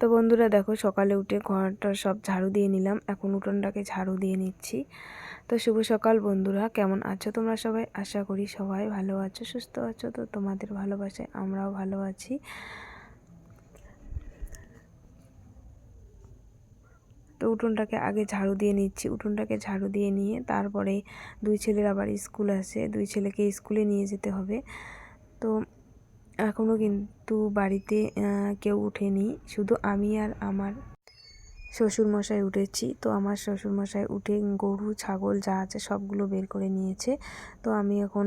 তো বন্ধুরা দেখো, সকালে উঠে ঘরটা সব ঝাড়ু দিয়ে নিলাম। এখন উঠোনটাকে ঝাড়ু দিয়ে নিচ্ছি। তো শুভ সকাল বন্ধুরা, কেমন আছো তোমরা সবাই? আশা করি সবাই ভালো আছো, সুস্থ আছো। তো তোমাদের ভালোবাসায় আমরাও ভালো আছি। তো উঠোনটাকে আগে ঝাড়ু দিয়ে নিচ্ছি। উঠোনটাকে ঝাড়ু দিয়ে নিয়ে তারপরে দুই ছেলের আবার স্কুল আছে, দুই ছেলেকে স্কুলে নিয়ে যেতে হবে। তো এখনও কিন্তু বাড়িতে কেউ উঠেনি, শুধু আমি আর আমার শ্বশুরমশাই উঠেছি। তো আমার শ্বশুরমশাই উঠে গরু ছাগল যা আছে সবগুলো বের করে নিয়েছে। তো আমি এখন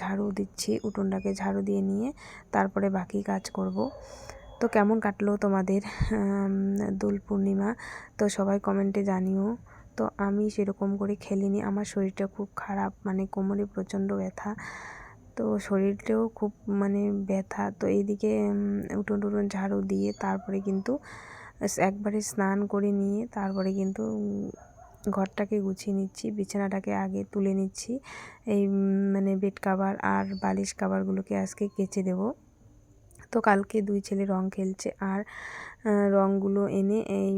ঝাড়ু দিচ্ছি, উঠোনটাকে ঝাড়ু দিয়ে নিয়ে তারপরে বাকি কাজ করব। তো কেমন কাটলো তোমাদের দোল পূর্ণিমা? তো সবাই কমেন্টে জানিও। তো আমি সেরকম করে খেলিনি, আমার শরীরটা খুব খারাপ, মানে কোমরে প্রচণ্ড ব্যথা। তো শরীরটাও খুব মানে ব্যথা। তো এইদিকে উঠোন টুটুন ঝাড়ু দিয়ে তারপরে কিন্তু একবারে স্নান করে নিয়ে তারপরে কিন্তু ঘরটাকে গুছিয়ে নিচ্ছি। বিছানাটাকে আগে তুলে নিচ্ছি। এই মানে বেড কাভার আর বালিশ কাভারগুলোকে আজকে কেচে দেব। তো কালকে দুই ছেলে রং খেলছে, আর রঙগুলো এনে এই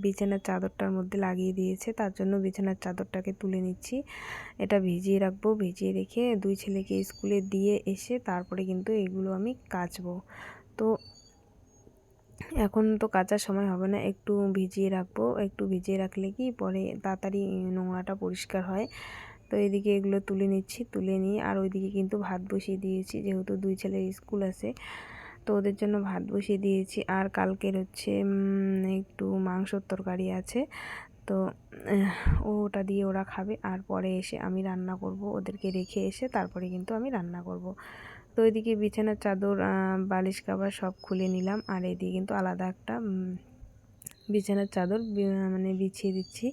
বিছানার চাদরটার মধ্যে লাগিয়ে দিয়েছে। তার জন্য বিছানার চাদরটাকে তুলে নিচ্ছি। এটা ভিজিয়ে রাখবো। ভিজিয়ে রেখে দুই ছেলেকে স্কুলে দিয়ে এসে তারপরে কিন্তু এগুলো আমি কাচবো। তো এখন তো কাচার সময় হবে না, একটু ভিজিয়ে রাখবো। একটু ভিজিয়ে রাখলে কি পরে তাড়াতাড়ি নোংরাটা পরিষ্কার হয়। তো এদিকে এগুলো তুলে নিচ্ছি, তুলে নিয়ে আর ওইদিকে কিন্তু ভাত বসিয়ে দিয়েছি, যেহেতু দুই ছেলের স্কুল আছে। তো ওদের জন্য ভাত বসিয়ে দিয়েছি। আর কালকের হচ্ছে একটু মাংসর তরকারি আছে। তো ওটা দিয়ে ওরা খাবে, আর পরে এসে আমি রান্না করব। ওদেরকে রেখে এসে তারপরে কিন্তু আমি রান্না করব। তো এদিকে বিছানার চাদর বালিশ কাভার সব খুলে নিলাম, আর এদিকে কিন্তু আলাদা একটা বিছানার চাদর মানে বিছিয়ে দিচ্ছি।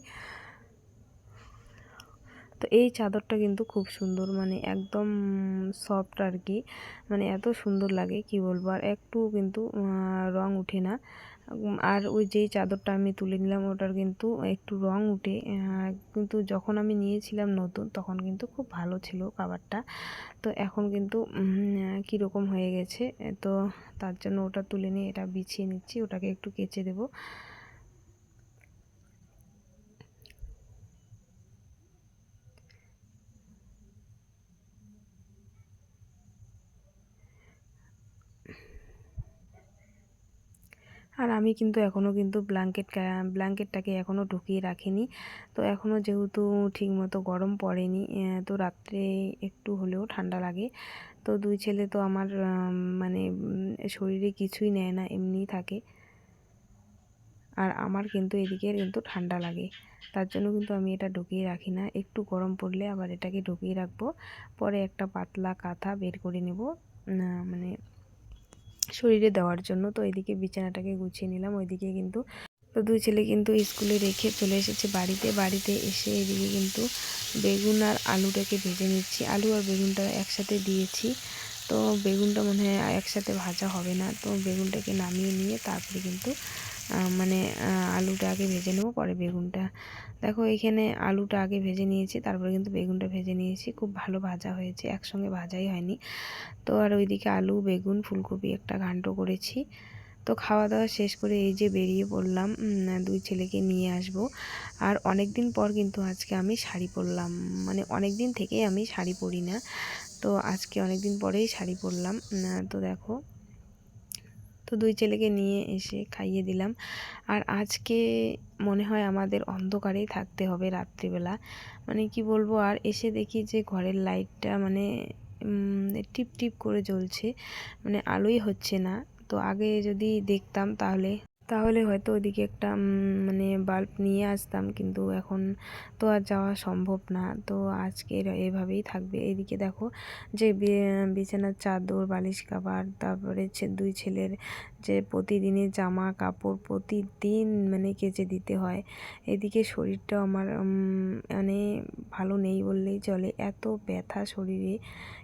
তো এই চাদরটা কিন্তু খুব সুন্দর, মানে একদম সফট আর কি, মানে এত সুন্দর লাগে কি বলবো। আর একটু কিন্তু রং উঠে না। আর ওই যেই চাদরটা আমি তুলে নিলাম ওটার কিন্তু একটু রং উঠে, কিন্তু যখন আমি নিয়েছিলাম নতুন তখন কিন্তু খুব ভালো ছিল কাভারটা। তো এখন কিন্তু কীরকম হয়ে গেছে। তো তার জন্য ওটা তুলে নিয়ে এটা বিছিয়ে নিচ্ছি, ওটাকে একটু কেচে দেবো। আর আমি কিন্তু এখনও কিন্তু ব্ল্যাঙ্কেটটাকে এখনও ঢুকিয়ে রাখিনি। তো এখনও যেহেতু ঠিকমতো গরম পড়েনি, তো রাত্রে একটু হলেও ঠান্ডা লাগে। তো দুই ছেলে তো আমার মানে শরীরে কিছুই নেয় না, এমনিই থাকে। আর আমার কিন্তু এদিকে কিন্তু ঠান্ডা লাগে, তার জন্য কিন্তু আমি এটা ঢুকিয়ে রাখি না। একটু গরম পড়লে আবার এটাকে ঢুকিয়ে রাখবো। পরে একটা পাতলা কাঁথা বের করে নেব মানে শরীরে দেওয়ার জন্য। তো এদিকে বিছানাটাকে গুছিয়ে নিলাম। ওইদিকে কিন্তু তো দুই ছেলে কিন্তু স্কুলে রেখে চলে এসেছে বাড়িতে এসে এদিকে কিন্তু বেগুন আর আলুটাকে ভেজে নিচ্ছি। আলু আর বেগুনটা একসাথে দিয়েছি। তো বেগুনটা মনে হয় একসাথে ভাজা হবে না, তো বেগুনটাকে নামিয়ে নিয়ে তারপরে কিন্তু মানে আলুটা আগে ভেজে নেবো, পরে বেগুনটা। দেখো এখানে আলুটা আগে ভেজে নিয়েছি, তারপরে কিন্তু বেগুনটা ভেজে নিয়েছি। খুব ভালো ভাজা হয়েছে, একসঙ্গে ভাজাই হয়নি। তো আর ওইদিকে আলু বেগুন ফুলকপি একটা ঘান্ট করেছি। তো খাওয়া দাওয়া শেষ করে এই যে বেরিয়ে পড়লাম, দুই ছেলেকে নিয়ে আসব। আর অনেক দিন পর কিন্তু আজকে আমি শাড়ি পরলাম, মানে অনেক দিন থেকেই আমি শাড়ি পরি না। তো আজকে অনেক দিন পরেই শাড়ি পরলাম। তো দেখো, তো দুই ছেলেকে নিয়ে এসে খাইয়ে দিলাম। আর আজকে মনে হয় আমাদের অন্ধকারেই থাকতে হবে রাত্রিবেলা, মানে কি বলবো। আর এসে দেখি যে ঘরের লাইটটা মানে টিপ টিপ করে জ্বলছে, মানে আলোই হচ্ছে না। তো আগে যদি দেখতাম তাহলে তাহলে হয়তো ওদিকে একটা মানে বাল্ব নিয়ে আসতাম, কিন্তু এখন তো আর যাওয়া সম্ভব না। তো আজকে এভাবেই থাকবে। এদিকে দেখো যে বিছানার চাদর বালিশ কাভার, তারপরে দুই ছেলের যে প্রতিদিনের জামা কাপড় প্রতিদিন মানে কেচে দিতে হয়। এদিকে শরীরটাও আমার মানে ভালো নেই বললেই চলে, এত ব্যথা শরীরে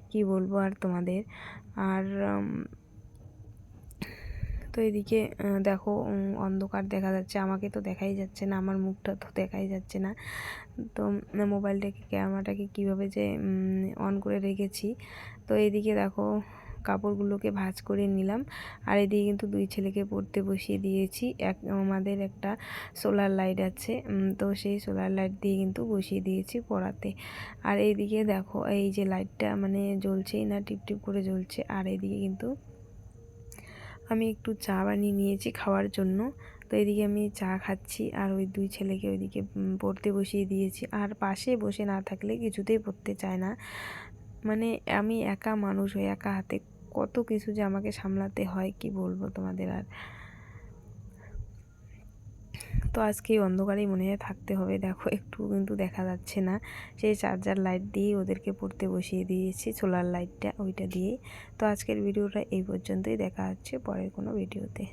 কি বলবো আর তোমাদের। আর তো এদিকে দেখো অন্ধকার দেখা যাচ্ছে, আমাকে তো দেখাই যাচ্ছে না, আমার মুখটা তো দেখাই যাচ্ছে না। তো ক্যামেরাটাকে কীভাবে যে অন করে রেখেছি। তো এইদিকে দেখো কাপড়গুলোকে ভাঁজ করে নিলাম। আর এদিকে কিন্তু দুই ছেলেকে পড়তে বসিয়ে দিয়েছি। আমাদের একটা সোলার লাইট আছে, তো সেই সোলার লাইট দিয়ে কিন্তু বসিয়ে দিয়েছি পড়াতে। আর এইদিকে দেখো এই যে লাইটটা মানে জ্বলছেই না, টিপটিপ করে জ্বলছে। আর এইদিকে কিন্তু আমি একটু চা বানিয়ে নিয়েছি খাওয়ার জন্য। তো এদিকে আমি চা খাচ্ছি আর ওই দুই ছেলেকে ওইদিকে পড়তে বসিয়ে দিয়েছি। আর পাশে বসে না থাকলে কিছুতেই পড়তে চায় না। মানে আমি একা মানুষ হয়ে একা হাতে কত কিছু যে আমাকে সামলাতে হয় কি বলবো তোমাদের আর। তো আজকে এই অন্ধকারেই মনে হয় থাকতে হবে। দেখো একটু কিন্তু দেখা যাচ্ছে না, সেই চার্জার লাইট দিয়েই ওদেরকে পড়তে বসিয়ে দিয়েছি, সোলার লাইটটা ওইটা দিয়েই। তো আজকের ভিডিওটা এই পর্যন্তই, দেখা হচ্ছে পরের কোনো ভিডিওতে।